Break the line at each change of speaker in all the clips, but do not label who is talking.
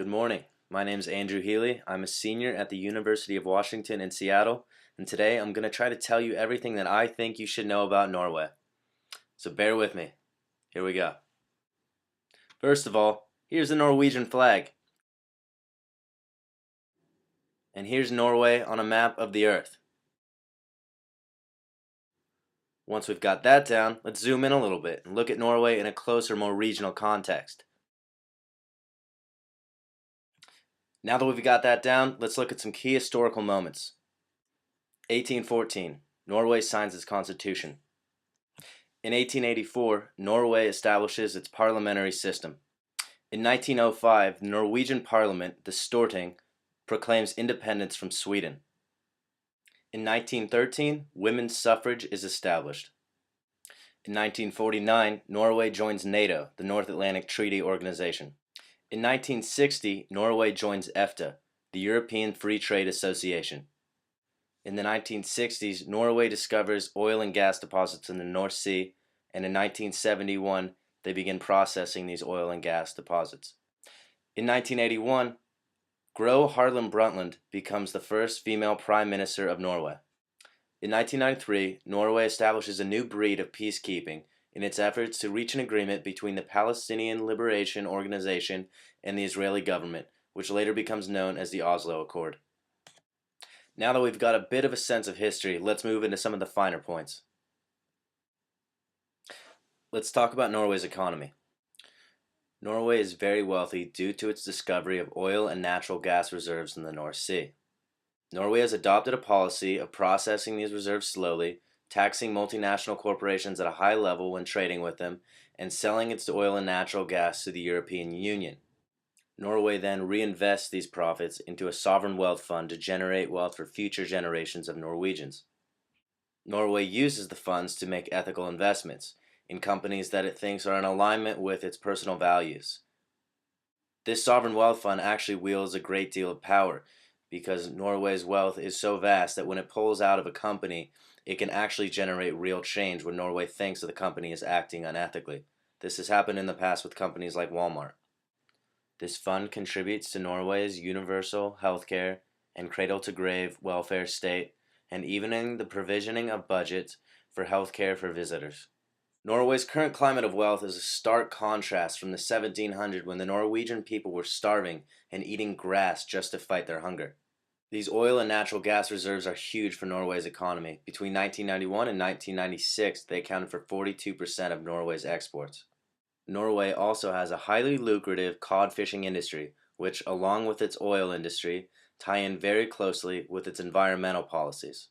Good morning. My name is Andrew Healy. I'm a senior at the University of Washington in Seattle, and today I'm going to try to tell you everything that I think you should know about Norway. So bear with me. Here we go. First of all, here's the Norwegian flag. And here's Norway on a map of the Earth. Once we've got that down, let's zoom in a little bit and look at Norway in a closer, more regional context. Now that we've got that down, let's look at some key historical moments. 1814, Norway signs its constitution. In 1884, Norway establishes its parliamentary system. In 1905, the Norwegian parliament, the Storting, proclaims independence from Sweden. In 1913, women's suffrage is established. In 1949, Norway joins NATO, the North Atlantic Treaty Organization. In 1960, Norway joins EFTA, the European Free Trade Association. In the 1960s, Norway discovers oil and gas deposits in the North Sea, and in 1971, they begin processing these oil and gas deposits. In 1981, Gro Harlem Brundtland becomes the first female Prime Minister of Norway. In 1993, Norway establishes a new breed of peacekeeping in its efforts to reach an agreement between the Palestinian Liberation Organization and the Israeli government, which later becomes known as the Oslo Accord. Now that we've got a bit of a sense of history, let's move into some of the finer points. Let's talk about Norway's economy. Norway is very wealthy due to its discovery of oil and natural gas reserves in the North Sea. Norway has adopted a policy of processing these reserves slowly, taxing multinational corporations at a high level when trading with them, and selling its oil and natural gas to the European Union. Norway then reinvests these profits into a sovereign wealth fund to generate wealth for future generations of Norwegians. Norway uses the funds to make ethical investments in companies that it thinks are in alignment with its personal values. This sovereign wealth fund actually wields a great deal of power because Norway's wealth is so vast that when it pulls out of a company, it can actually generate real change when Norway thinks that the company is acting unethically. This has happened in the past with companies like Walmart. This fund contributes to Norway's universal healthcare and cradle-to-grave welfare state, and even in the provisioning of budgets for healthcare for visitors. Norway's current climate of wealth is a stark contrast from the 1700s when the Norwegian people were starving and eating grass just to fight their hunger. These oil and natural gas reserves are huge for Norway's economy. Between 1991 and 1996, they accounted for 42% of Norway's exports. Norway also has a highly lucrative cod fishing industry, which, along with its oil industry, tie in very closely with its environmental policies.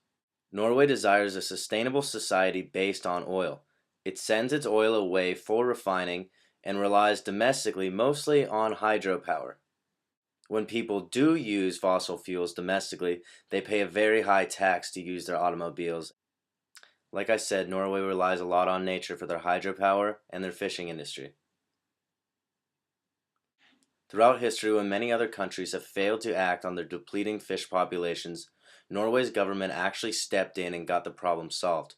Norway desires a sustainable society based on oil. It sends its oil away for refining and relies domestically mostly on hydropower. When people do use fossil fuels domestically, they pay a very high tax to use their automobiles. Like I said, Norway relies a lot on nature for their hydropower and their fishing industry. Throughout history, when many other countries have failed to act on their depleting fish populations, Norway's government actually stepped in and got the problem solved.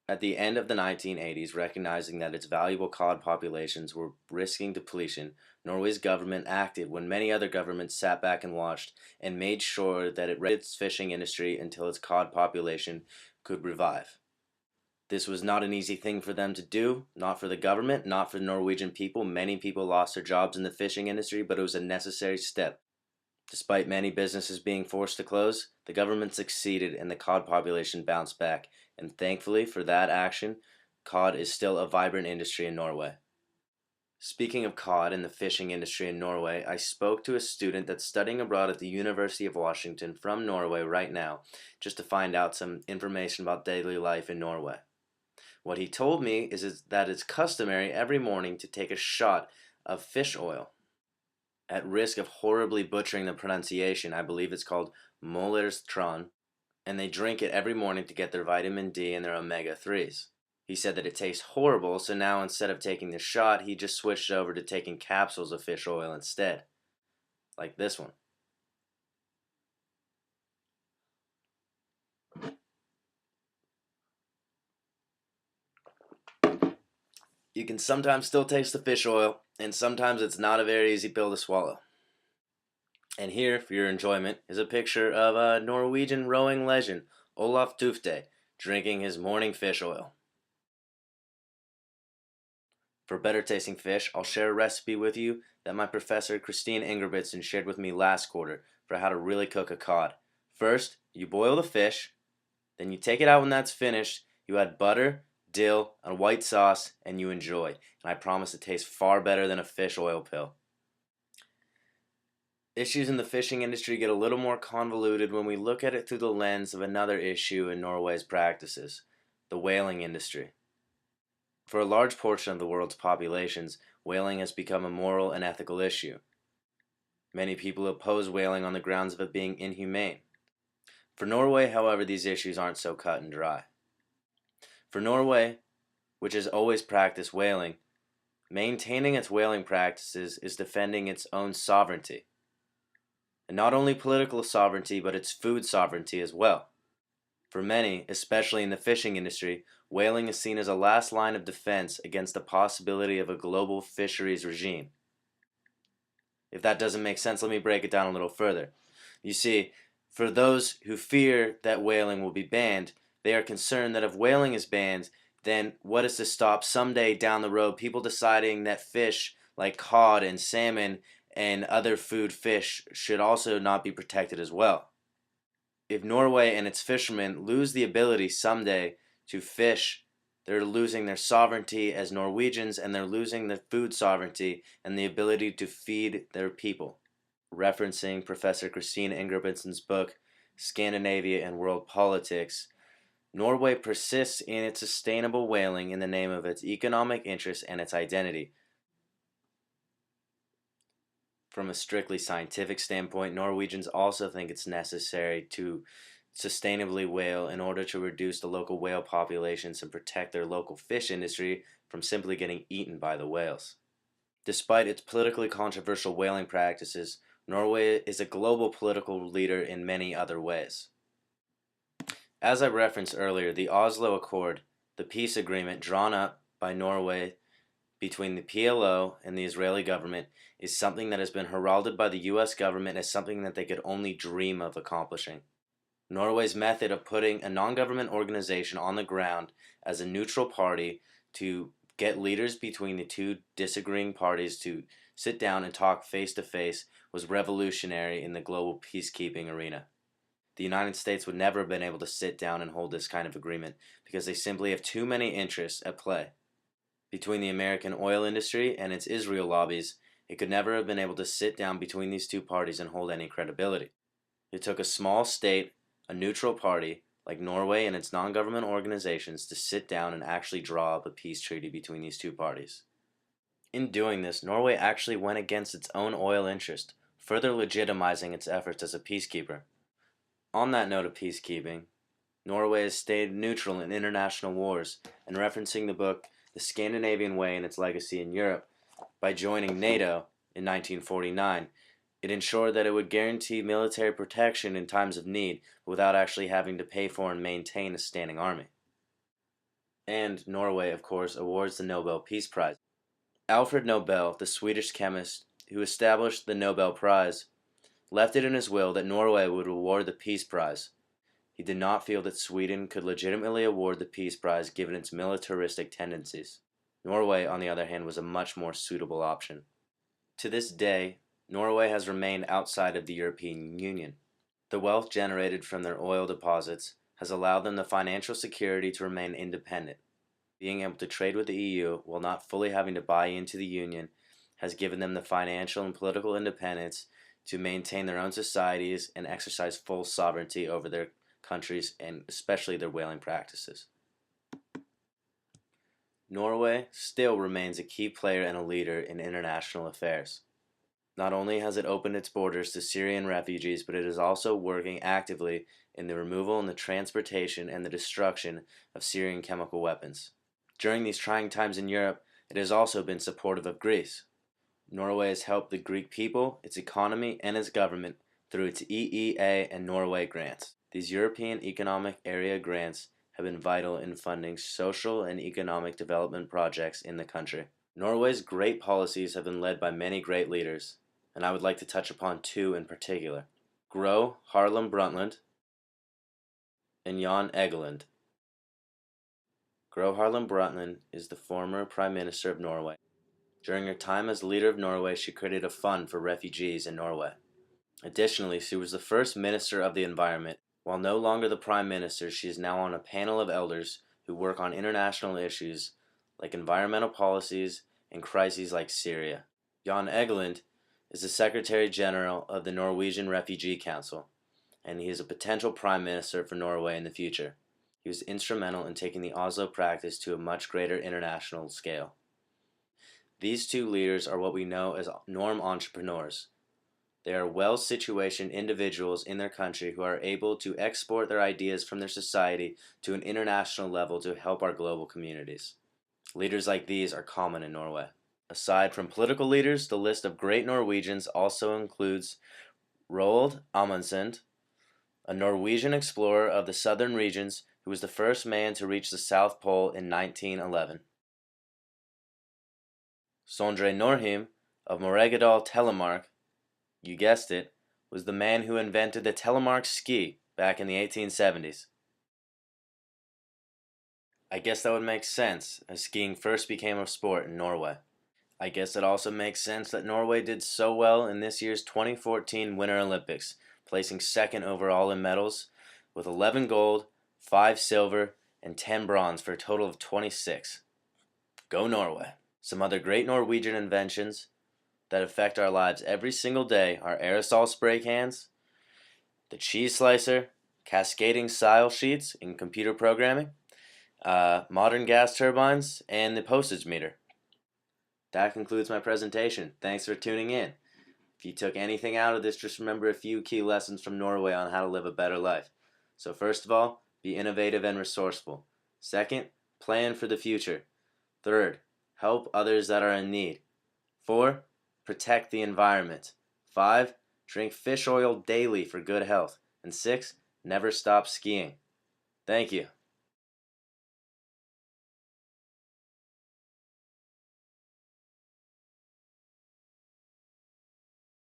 At the end of the 1980s, recognizing that its valuable cod populations were risking depletion, Norway's government acted when many other governments sat back and watched and made sure that it readied its fishing industry until its cod population could revive. This was not an easy thing for them to do, not for the government, not for the Norwegian people. Many people lost their jobs in the fishing industry, but it was a necessary step. Despite many businesses being forced to close, the government succeeded and the cod population bounced back, and thankfully for that action, cod is still a vibrant industry in Norway. Speaking of cod and the fishing industry in Norway, I spoke to a student that's studying abroad at the University of Washington from Norway right now, just to find out some information about daily life in Norway. What he told me is that it's customary every morning to take a shot of fish oil. At risk of horribly butchering the pronunciation, I believe it's called Mollerstran, and they drink it every morning to get their vitamin D and their omega-3s. He said that it tastes horrible, so now instead of taking the shot, he just switched over to taking capsules of fish oil instead. Like this one. You can sometimes still taste the fish oil, and sometimes it's not a very easy pill to swallow. And here, for your enjoyment, is a picture of a Norwegian rowing legend, Olaf Tufte, drinking his morning fish oil. For better tasting fish, I'll share a recipe with you that my professor Christine Ingerbritsen shared with me last quarter for how to really cook a cod. First, you boil the fish, then you take it out when that's finished, you add butter, dill, and white sauce, and you enjoy. And I promise it tastes far better than a fish oil pill. Issues in the fishing industry get a little more convoluted when we look at it through the lens of another issue in Norway's practices, the whaling industry. For a large portion of the world's populations, whaling has become a moral and ethical issue. Many people oppose whaling on the grounds of it being inhumane. For Norway, however, these issues aren't so cut and dry. For Norway, which has always practiced whaling, maintaining its whaling practices is defending its own sovereignty. And not only political sovereignty, but its food sovereignty as well. For many, especially in the fishing industry, whaling is seen as a last line of defense against the possibility of a global fisheries regime. If that doesn't make sense, let me break it down a little further. You see, for those who fear that whaling will be banned, they are concerned that if whaling is banned, then what is to stop someday down the road people deciding that fish like cod and salmon and other food fish should also not be protected as well? If Norway and its fishermen lose the ability someday to fish, they're losing their sovereignty as Norwegians, and they're losing their food sovereignty and the ability to feed their people. Referencing Professor Christine Ingerbritsen's book, Scandinavia and World Politics, Norway persists in its sustainable whaling in the name of its economic interests and its identity. From a strictly scientific standpoint, Norwegians also think it's necessary to sustainably whale in order to reduce the local whale populations and protect their local fish industry from simply getting eaten by the whales. Despite its politically controversial whaling practices, Norway is a global political leader in many other ways. As I referenced earlier, the Oslo Accord, the peace agreement drawn up by Norway between the PLO and the Israeli government, is something that has been heralded by the US government as something that they could only dream of accomplishing. Norway's method of putting a non-government organization on the ground as a neutral party to get leaders between the two disagreeing parties to sit down and talk face to face was revolutionary in the global peacekeeping arena. The United States would never have been able to sit down and hold this kind of agreement because they simply have too many interests at play. Between the American oil industry and its Israel lobbies, it could never have been able to sit down between these two parties and hold any credibility. It took a small state, a neutral party, like Norway and its non-government organizations, to sit down and actually draw up a peace treaty between these two parties. In doing this, Norway actually went against its own oil interest, further legitimizing its efforts as a peacekeeper. On that note of peacekeeping, Norway has stayed neutral in international wars, and referencing the book The Scandinavian Way and Its Legacy in Europe, by joining NATO in 1949, it ensured that it would guarantee military protection in times of need without actually having to pay for and maintain a standing army. And Norway, of course, awards the Nobel Peace Prize. Alfred Nobel, the Swedish chemist who established the Nobel Prize, left it in his will that Norway would award the Peace Prize. He did not feel that Sweden could legitimately award the Peace Prize given its militaristic tendencies. Norway, on the other hand, was a much more suitable option. To this day, Norway has remained outside of the European Union. The wealth generated from their oil deposits has allowed them the financial security to remain independent. Being able to trade with the EU while not fully having to buy into the Union has given them the financial and political independence to maintain their own societies and exercise full sovereignty over their countries and especially their whaling practices. Norway still remains a key player and a leader in international affairs. Not only has it opened its borders to Syrian refugees, but it is also working actively in the removal and the transportation and the destruction of Syrian chemical weapons. During these trying times in Europe, it has also been supportive of Greece. Norway has helped the Greek people, its economy, and its government through its EEA and Norway grants. These European Economic Area grants have been vital in funding social and economic development projects in the country. Norway's great policies have been led by many great leaders, and I would like to touch upon two in particular: Gro Harlem Brundtland and Jan Egeland. Gro Harlem Brundtland is the former Prime Minister of Norway. During her time as leader of Norway, she created a fund for refugees in Norway. Additionally, she was the first Minister of the Environment. While no longer the Prime Minister, she is now on a panel of elders who work on international issues like environmental policies and crises like Syria. Jan Egeland is the Secretary General of the Norwegian Refugee Council, and he is a potential Prime Minister for Norway in the future. He was instrumental in taking the Oslo practice to a much greater international scale. These two leaders are what we know as norm entrepreneurs. They are well-situated individuals in their country who are able to export their ideas from their society to an international level to help our global communities. Leaders like these are common in Norway. Aside from political leaders, the list of great Norwegians also includes Roald Amundsen, a Norwegian explorer of the southern regions who was the first man to reach the South Pole in 1911. Sondre Norheim of Morgedal, Telemark, you guessed it, was the man who invented the Telemark ski back in the 1870s. I guess that would make sense, as skiing first became a sport in Norway. I guess it also makes sense that Norway did so well in this year's 2014 Winter Olympics, placing second overall in medals, with 11 gold, 5 silver, and 10 bronze for a total of 26. Go Norway! Some other great Norwegian inventions that affect our lives every single day are aerosol spray cans, the cheese slicer, cascading style sheets in computer programming, modern gas turbines, and the postage meter. That concludes my presentation. Thanks for tuning in. If you took anything out of this, just remember a few key lessons from Norway on how to live a better life. So first of all, be innovative and resourceful. Second, plan for the future. Third, help others that are in need. 4, protect the environment. 5, drink fish oil daily for good health. And 6, never stop skiing. Thank you.